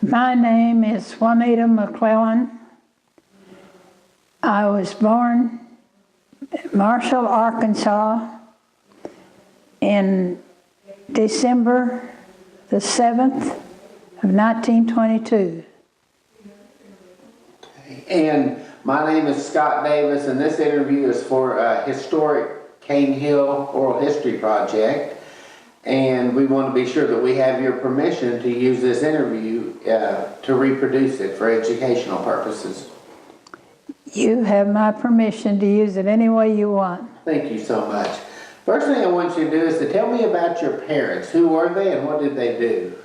My name is Juanita McClellan. I was born in Marshall, Arkansas in December the 7th of 1922. And my name is Scott Davis, and this interview is for a historic Cane Hill Oral History Project. And we want to be sure that we have your permission to use this interview to reproduce it for educational purposes. You have my permission to use it any way you want. Thank you so much. First thing I want you to do is to tell me about your parents. Who were they and what did they do?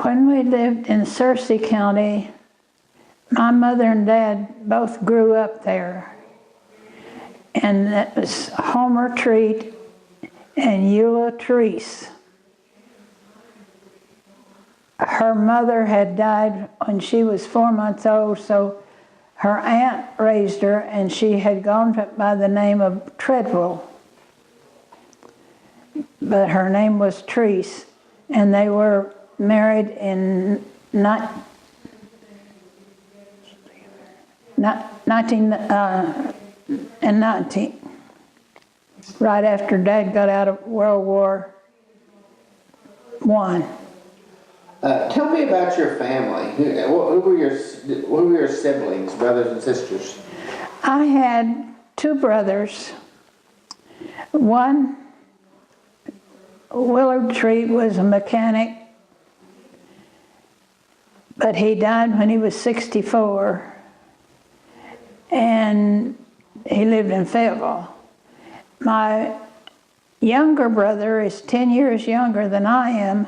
When we lived in Searcy County, my mother and dad both grew up there. And that was Homer Treat and Eula Treese. Her mother had died when she was 4 months old, so her aunt raised her, and she had gone by the name of Treadwell. But her name was Treese, and they were married in 1919, right after Dad got out of World War I. Tell me about your family. Who were your siblings, brothers and sisters? I had two brothers. One, Willard Treat, was a mechanic, but he died when he was 64, and he lived in Fayetteville. My younger brother is 10 years younger than I am,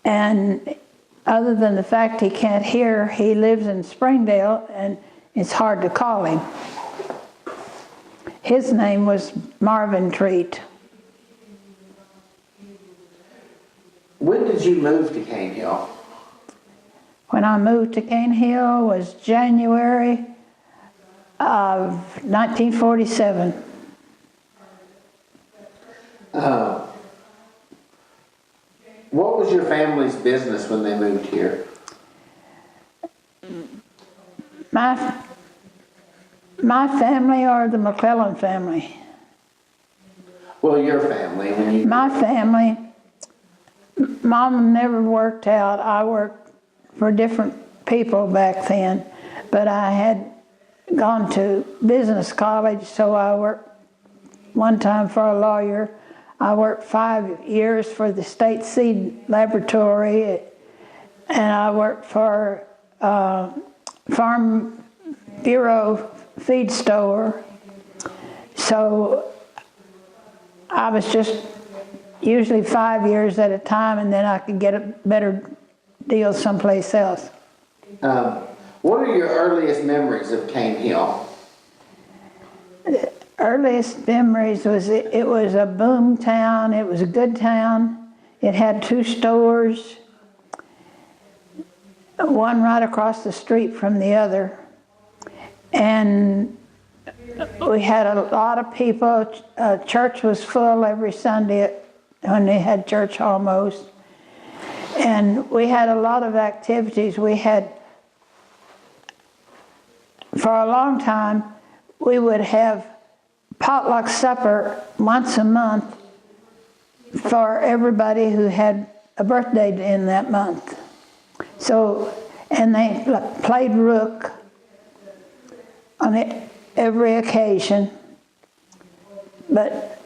and other than the fact he can't hear, he lives in Springdale, and it's hard to call him. His name was Marvin Treat. When did you move to Cane Hill? When I moved to Cane Hill was January of 1947. What was your family's business when they moved here? My family, or the McClellan family? Well, your family. When you My family, Mom never worked out. I worked for different people back then, but I had gone to business college, so I worked one time for a lawyer. I worked 5 years for the State Seed Laboratory, and I worked for Farm Bureau feed store. So I was just usually 5 years at a time, and then I could get a better deal someplace else. What are your earliest memories of Cane Hill? Earliest memories was it was a boom town. It was a good town. It had 2 stores, one right across the street from the other. And we had a lot of people. Church was full every Sunday when they had church almost. And we had a lot of activities. We had, for a long time, we would have potluck supper once a month for everybody who had a birthday in that month. So, and they played rook on every occasion, but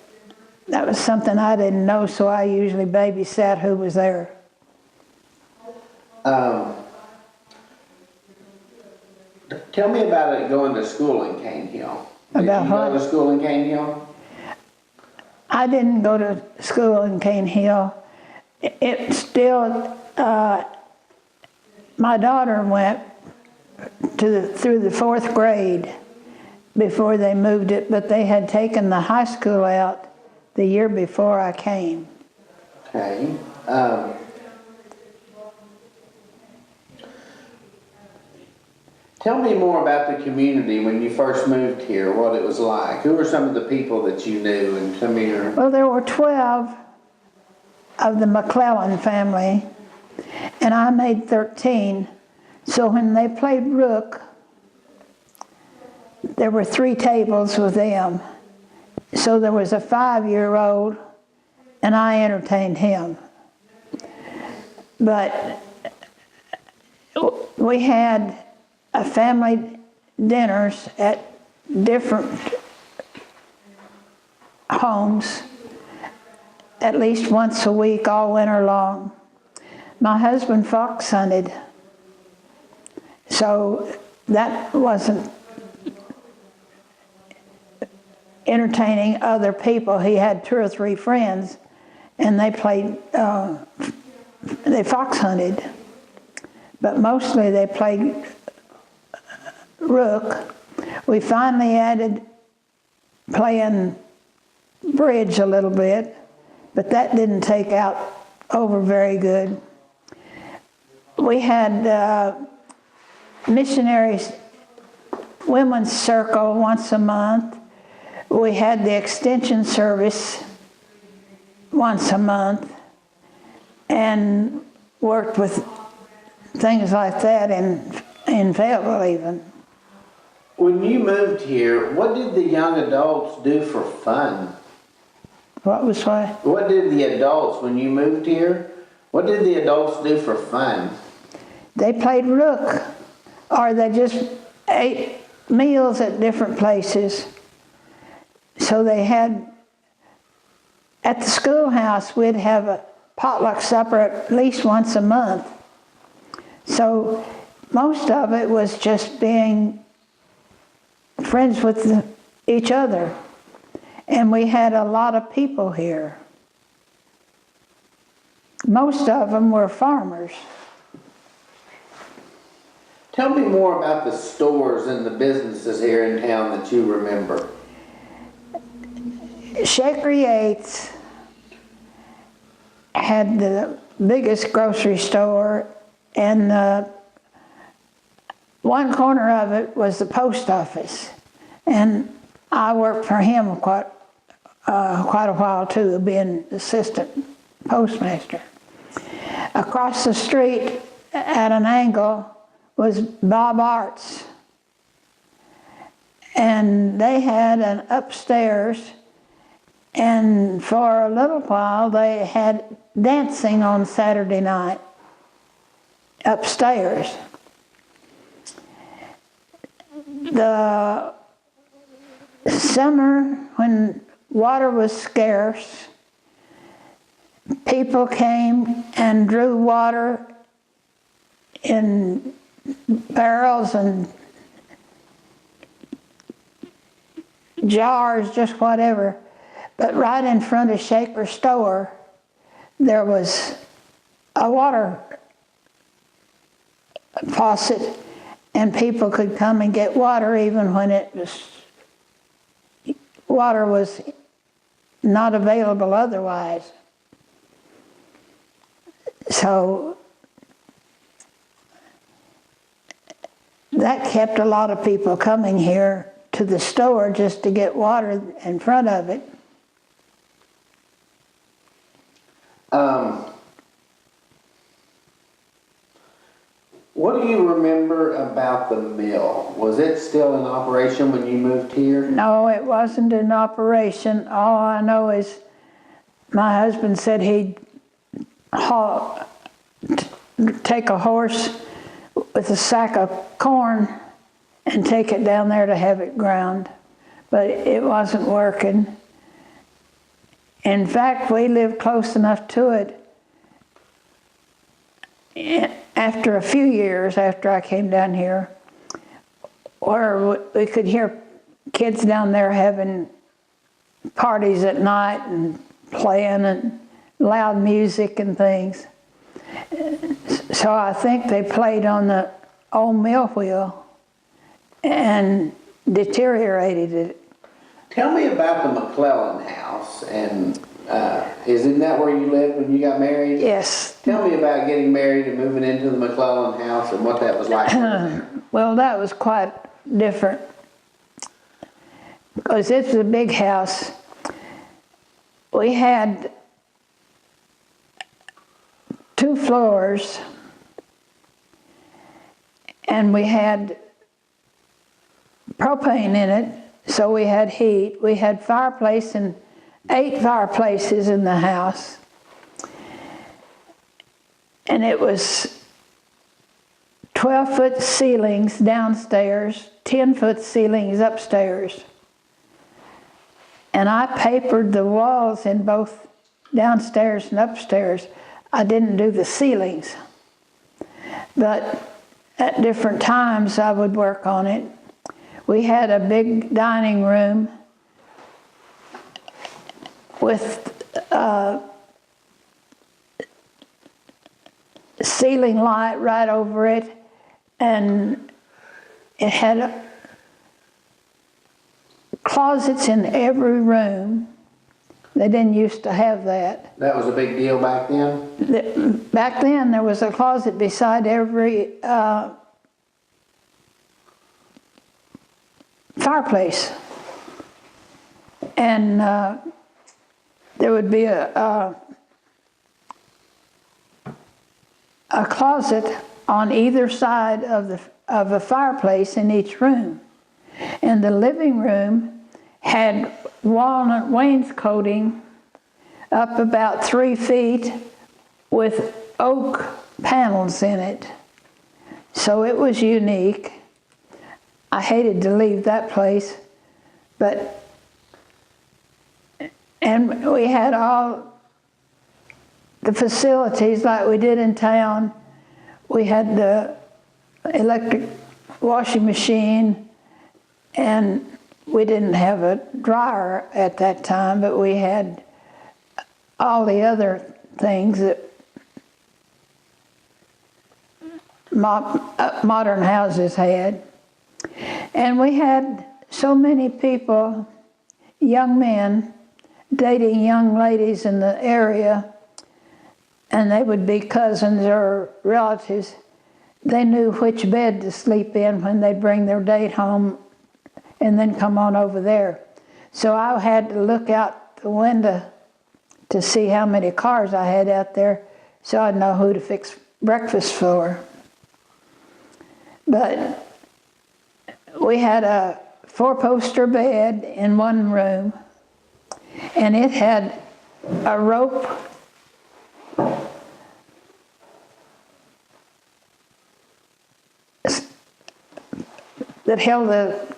that was something I didn't know, so I usually babysat who was there. Tell me about it going to school in Cane Hill. About Did you go to school in Cane Hill? I didn't go to school in Cane Hill. It still, my daughter went through the 4th grade before they moved it, but they had taken the high school out the year before I came. Okay. Tell me more about the community when you first moved here, what it was like. Who were some of the people that you knew and some of your... Well, there were 12 of the McClellan family, and I made 13. So when they played rook, there were 3 tables with them. So there was a 5-year-old, and I entertained him. But we had a family dinners at different homes at least once a week all winter long. My husband fox hunted, so that wasn't entertaining other people. He had 2 or 3 friends, and they played, they fox hunted, but mostly they played rook. We finally added playing bridge a little bit, but that didn't take over very good. We had missionaries women's circle once a month. We had the extension service once a month, and worked with things like that in Fayetteville even. When you moved here, what did the young adults do for fun? What was what? What did the adults, when you moved here, what did the adults do for fun? They played rook, or they just ate meals at different places. So they had, at the schoolhouse, we'd have a potluck supper at least once a month. So most of it was just being friends with each other. And we had a lot of people here. Most of them were farmers. Tell me more about the stores and the businesses here in town that you remember. Shaker Yates had the biggest grocery store, and one corner of it was the post office. And I worked for him quite a while too, being assistant postmaster. Across the street at an angle was Bob Arts. And they had an upstairs, and for a little while they had dancing on Saturday night upstairs. The summer, when water was scarce, people came and drew water in barrels and jars, just whatever. But right in front of Shaker's store, there was a water faucet, and people could come and get water even when water was not available otherwise. So that kept a lot of people coming here to the store just to get water in front of it. What do you remember about the mill? Was it still in operation when you moved here? No, it wasn't in operation. All I know is my husband said he'd take a horse with a sack of corn and take it down there to have it ground. But it wasn't working. In fact, we lived close enough to it. After a few years after I came down here, where we could hear kids down there having parties at night and playing and loud music and things. So I think they played on the old mill wheel and deteriorated it. Tell me about the McClellan house, and isn't that where you lived when you got married? Yes. Tell me about getting married and moving into the McClellan house and what that was like. Well, that was quite different, because it's a big house. We had 2 floors, and we had propane in it, so we had heat. We had fireplace and 8 fireplaces in the house. And it was 12-foot ceilings downstairs, 10-foot ceilings upstairs. And I papered the walls in both downstairs and upstairs. I didn't do the ceilings. But at different times I would work on it. We had a big dining room with ceiling light right over it, and it had closets in every room. They didn't used to have that. That was a big deal back then? Back then there was a closet beside every fireplace. And there would be a closet on either side of a fireplace in each room. And the living room had walnut wainscoting up about 3 feet with oak panels in it. So it was unique. I hated to leave that place, and we had all the facilities like we did in town. We had the electric washing machine, and we didn't have a dryer at that time, but we had all the other things that modern houses had. And we had so many people, young men, dating young ladies in the area, and they would be cousins or relatives. They knew which bed to sleep in when they'd bring their date home and then come on over there. So I had to look out the window to see how many cars I had out there so I'd know who to fix breakfast for. But we had a 4-poster bed in one room, and it had a rope that held the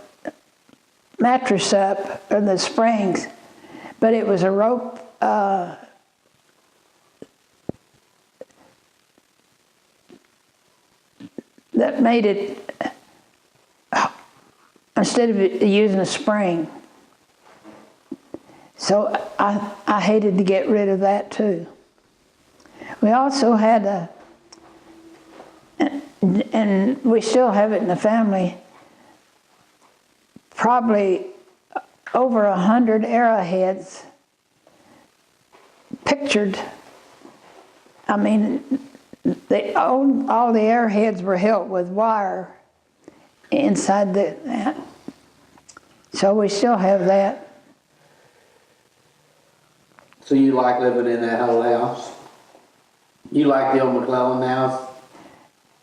mattress up, or the springs, but it was a rope that made it, instead of using a spring. So I hated to get rid of that too. We also had and we still have it in the family, probably over 100 arrowheads pictured. I mean, all the arrowheads were held with wire inside that. So we still have that. So you like living in that old house? You like the old McClellan house?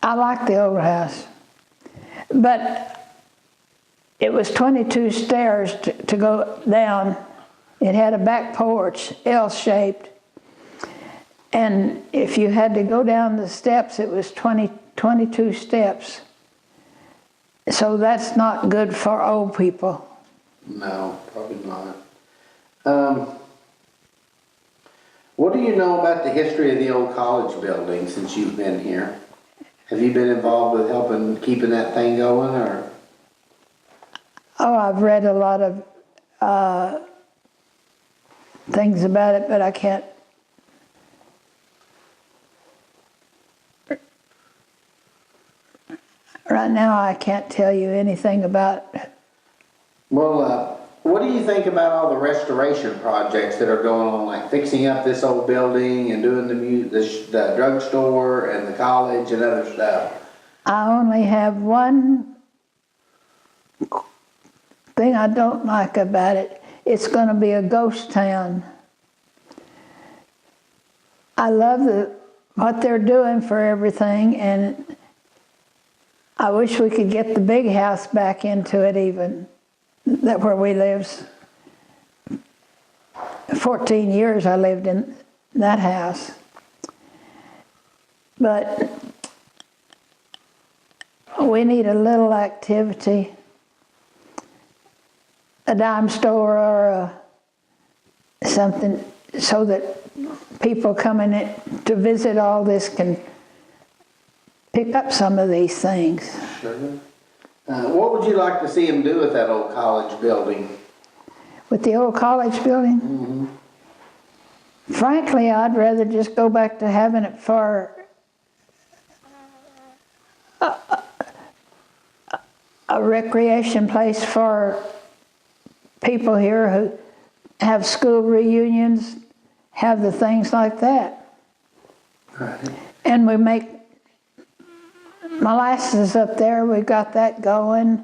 I like the old house, but it was 22 stairs to go down. It had a back porch, L-shaped, and if you had to go down the steps, it was 22 steps. So that's not good for old people. No, probably not. What do you know about the history of the old college building since you've been here? Have you been involved with helping keeping that thing going, or? Oh, I've read a lot of things about it, but I can't. Right now, I can't tell you anything about it. Well, what do you think about all the restoration projects that are going on, like fixing up this old building and doing the drugstore and the college and other stuff? I only have one thing I don't like about it. It's going to be a ghost town. I love what they're doing for everything, and I wish we could get the big house back into it even, that where we lived. 14 years I lived in that house. But we need a little activity, a dime store or something, so that people coming in to visit all this can pick up some of these things. Sure. What would you like to see them do with that old college building? With the old college building? Mm-hmm. Frankly, I'd rather just go back to having it for a recreation place for people here who have school reunions, have the things like that. Right. And we make molasses up there, we got that going,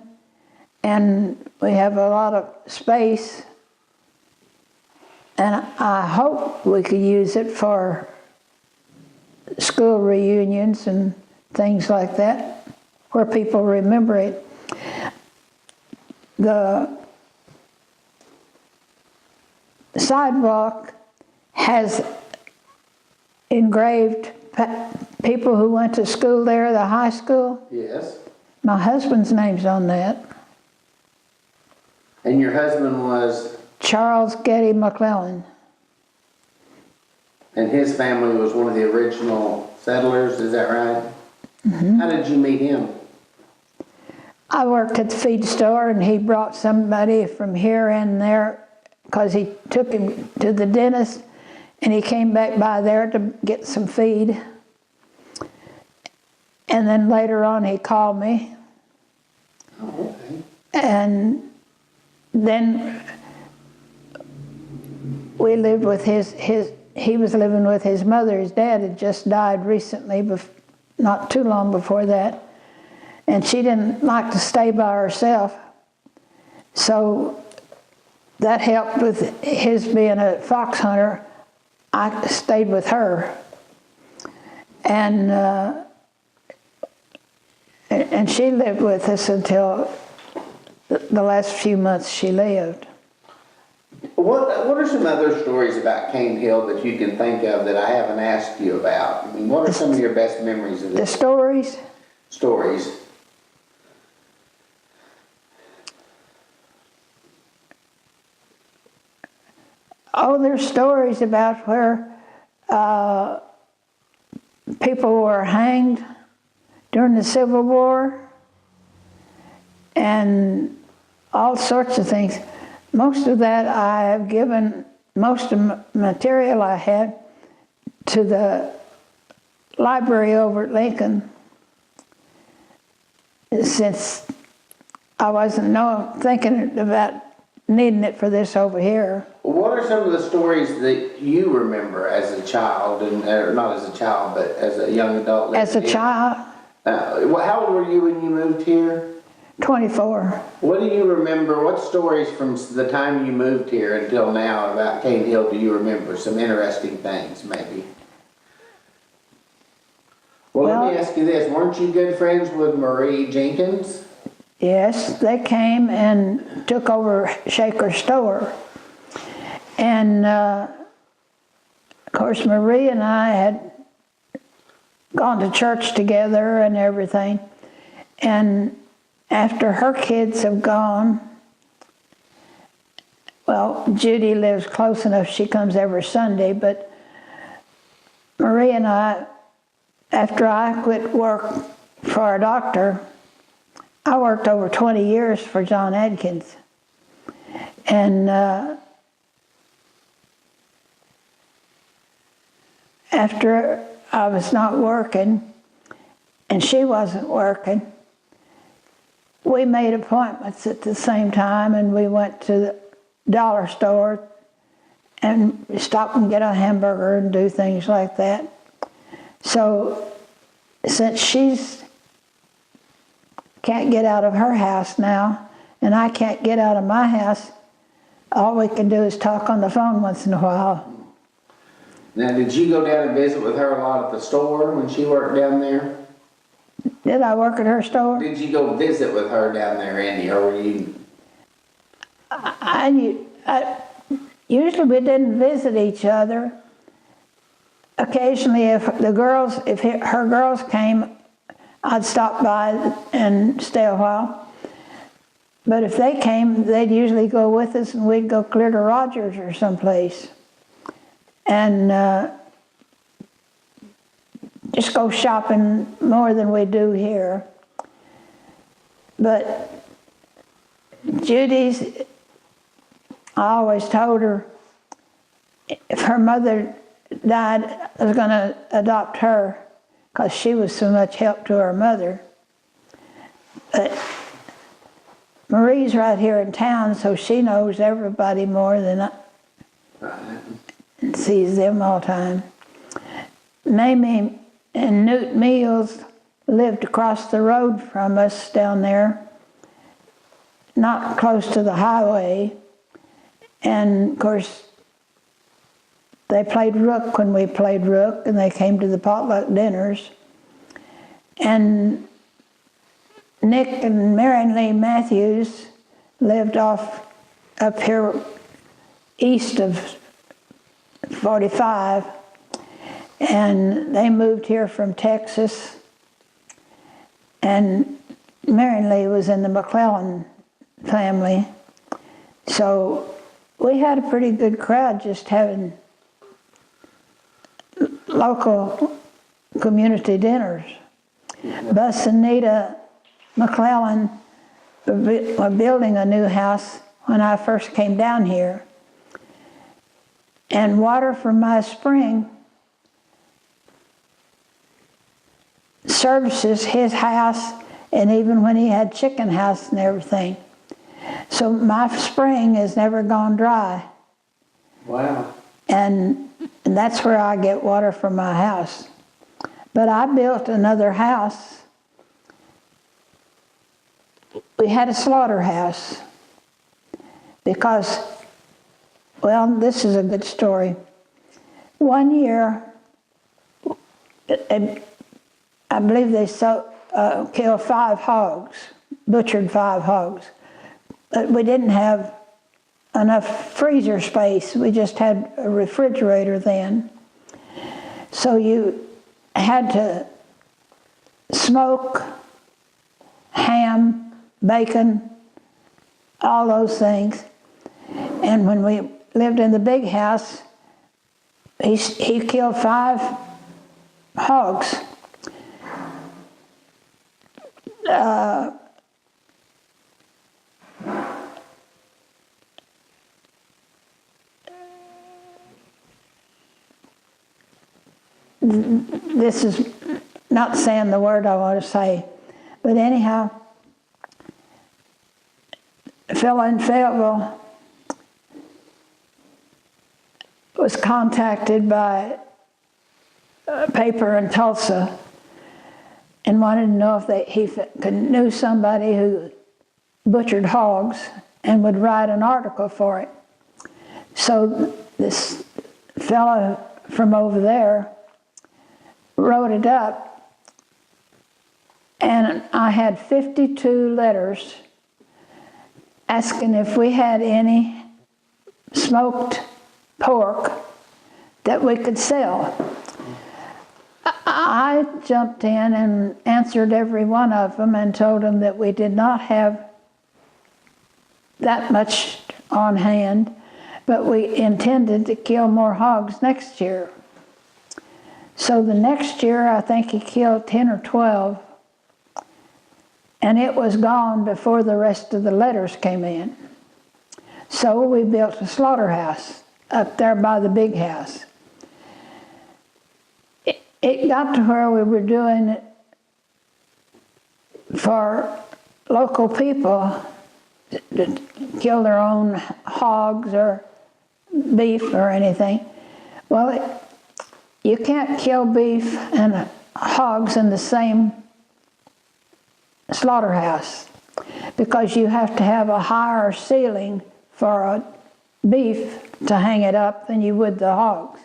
and we have a lot of space. And I hope we could use it for school reunions and things like that, where people remember it. The sidewalk has engraved people who went to school there, the high school. Yes. My husband's name's on that. And your husband was? Charles Getty McClellan. And his family was one of the original settlers, is that right? Mm-hmm. How did you meet him? I worked at the feed store, and he brought somebody from here and there, because he took him to the dentist, and he came back by there to get some feed. And then later on he called me. Oh, okay. And then we lived with he was living with his mother. His dad had just died recently, not too long before that. And she didn't like to stay by herself. So that helped with his being a fox hunter. I stayed with her. And she lived with us until the last few months she lived. What are some other stories about Cane Hill that you can think of that I haven't asked you about? I mean, what are some of your best memories of this? The stories? Stories. Oh, there's stories about where people were hanged during the Civil War and all sorts of things. Most of that I have given, most of the material I had, to the library over at Lincoln, since I wasn't thinking about needing it for this over here. What are some of the stories that you remember as a child, or not as a child, but as a young adult? As a child? How old were you when you moved here? 24. What do you remember? What stories from the time you moved here until now about Cane Hill do you remember? Some interesting things, maybe. Well, let me ask you this. Weren't you good friends with Marie Jenkins? Yes, they came and took over Shaker's store. And, of course, Marie and I had gone to church together and everything. And after her kids have gone, well, Judy lives close enough, she comes every Sunday, but Marie and I, after I quit work for a doctor, I worked over 20 years for John Adkins. And after I was not working, and she wasn't working, we made appointments at the same time, and we went to the dollar store and stop and get a hamburger and do things like that. So since she's can't get out of her house now, and I can't get out of my house, all we can do is talk on the phone once in a while. Now, did you go down and visit with her a lot at the store when she worked down there? Did I work at her store? Did you go visit with her down there, Andy, or were you? I usually we didn't visit each other. Occasionally, if her girls came, I'd stop by and stay a while. But if they came, they'd usually go with us, and we'd go clear to Rogers or someplace, and just go shopping more than we do here. But Judy's, I always told her if her mother died, I was going to adopt her because she was so much help to her mother. But Marie's right here in town, so she knows everybody more than I, and sees them all the time. Mamie and Newt Mills lived across the road from us down there, not close to the highway. And of course, they played rook when we played rook, and they came to the potluck dinners. And Nick and Marion Lee Matthews lived up here east of 45, and they moved here from Texas. And Marion Lee was in the McClellan family. So we had a pretty good crowd just having local community dinners. Bus and Nita McClellan were building a new house when I first came down here. And water from my spring services his house, and even when he had chicken house and everything. So my spring has never gone dry. Wow. And that's where I get water from my house. But I built another house. We had a slaughterhouse because, well, this is a good story. One year, I believe they killed 5 hogs, butchered 5 hogs. But we didn't have enough freezer space. We just had a refrigerator then. So you had to smoke, ham, bacon, all those things. And when we lived in the big house, he killed 5 hogs. This is not saying the word I want to say, but anyhow, a fellow in Fayetteville was contacted by a paper in Tulsa and wanted to know if he knew somebody who butchered hogs and would write an article for it. So this fellow from over there wrote it up, and I had 52 letters asking if we had any smoked pork that we could sell. I jumped in and answered every one of them and told them that we did not have that much on hand, but we intended to kill more hogs next year. So the next year, I think he killed 10 or 12, and it was gone before the rest of the letters came in. So we built a slaughterhouse up there by the big house. It got to where we were doing it for local people to kill their own hogs or beef or anything. Well, you can't kill beef and hogs in the same slaughterhouse because you have to have a higher ceiling for a beef to hang it up than you would the hogs.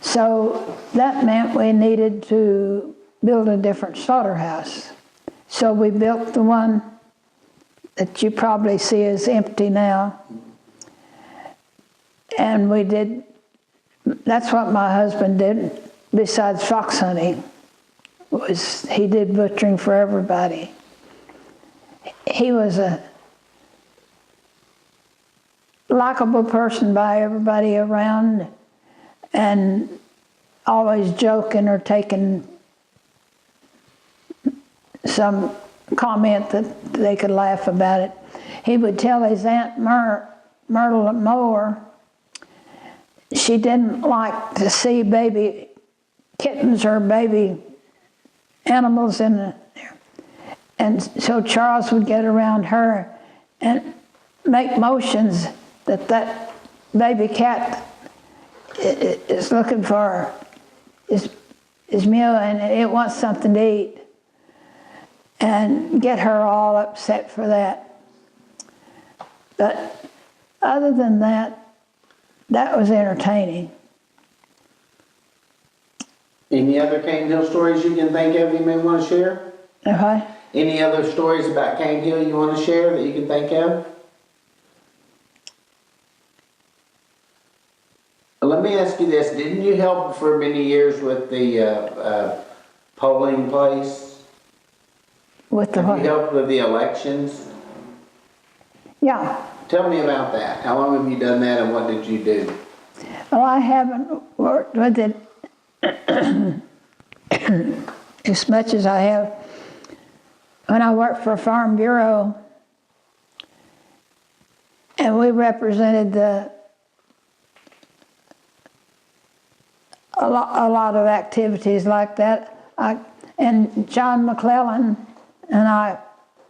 So that meant we needed to build a different slaughterhouse. So we built the one that you probably see is empty now. And we did, that's what my husband did besides fox hunting, was he did butchering for everybody. He was a likable person by everybody around, and always joking or taking some comment that they could laugh about it. He would tell his Aunt Myrtle Moore she didn't like to see baby kittens or baby animals in there. And so Charles would get around her and make motions that baby cat is looking for his meal and it wants something to eat, and get her all upset for that. But other than that, that was entertaining. Any other Cane Hill stories you can think of you may want to share? Okay. Any other stories about Cane Hill you want to share that you can think of? Let me ask you this. Didn't you help for many years with the polling place? With the Have what? you helped with the elections? Yeah. Tell me about that. How long have you done that and what did you do? Well, I haven't worked with it as much as I have when I worked for Farm Bureau, and we represented a lot of activities like that. And John McClellan and I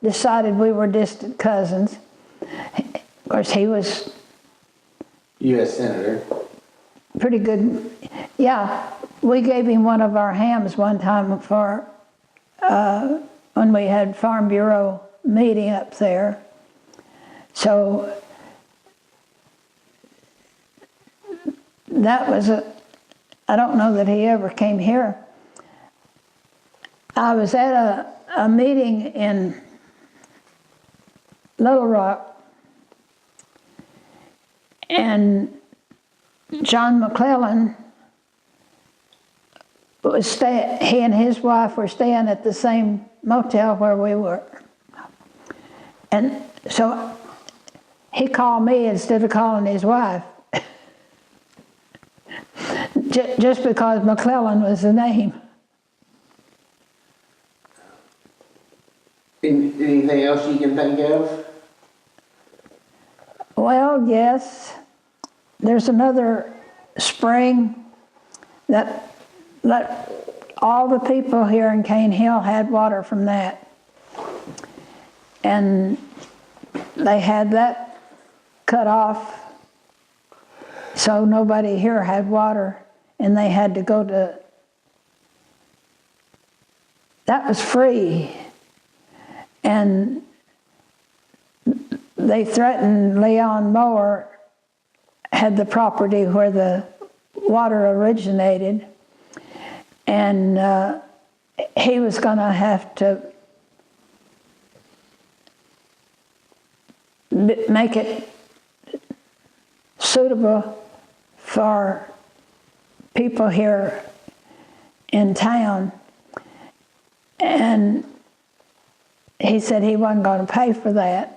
decided we were distant cousins. Of course, he was U.S. Senator. pretty good. Yeah, we gave him one of our hams one time for when we had Farm Bureau meeting up there. So that was I don't know that he ever came here. I was at a meeting in Little Rock, and John McClellan was he and his wife were staying at the same motel where we were. And so he called me instead of calling his wife. Just because McClellan was the name. Anything else you can think of? Well, yes. There's another spring that all the people here in Cane Hill had water from that. And they had that cut off, so nobody here had water, and they had to go to, that was free. And they threatened Leon Moore had the property where the water originated, and he was going to have to make it suitable for people here in town. And he said he wasn't going to pay for that.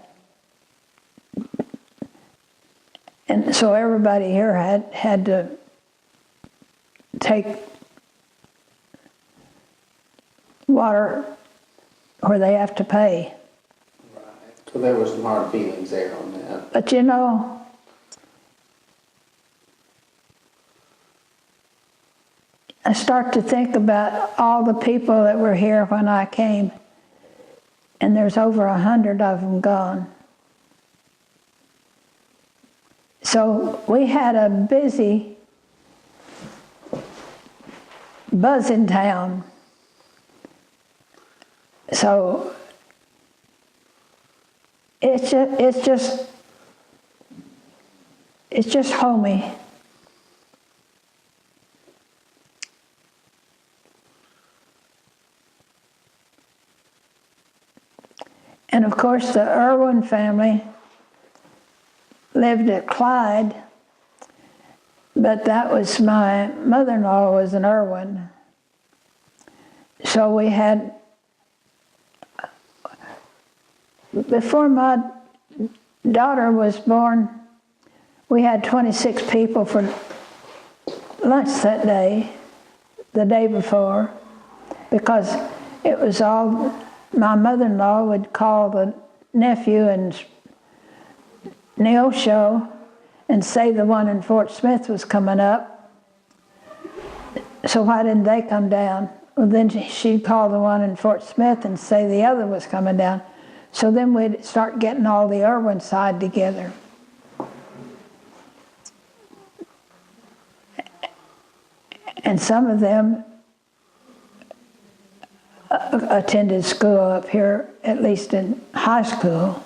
And so everybody here had to take water where they have to pay. Right. So there was some hard feelings there on that. But you know, I start to think about all the people that were here when I came, and there's over 100 of them gone. So we had a busy, buzzing town. So it's just homey. And of course, the Irwin family lived at Clyde, but that was my mother-in-law was an Irwin. So we had, before my daughter was born, we had 26 people for lunch that day, the day before, because it was all, my mother-in-law would call the nephew and Neosho and say the one in Fort Smith was coming up. So why didn't they come down? Well, then she'd call the one in Fort Smith and say the other was coming down. So then we'd start getting all the Irwin side together. And some of them attended school up here, at least in high school.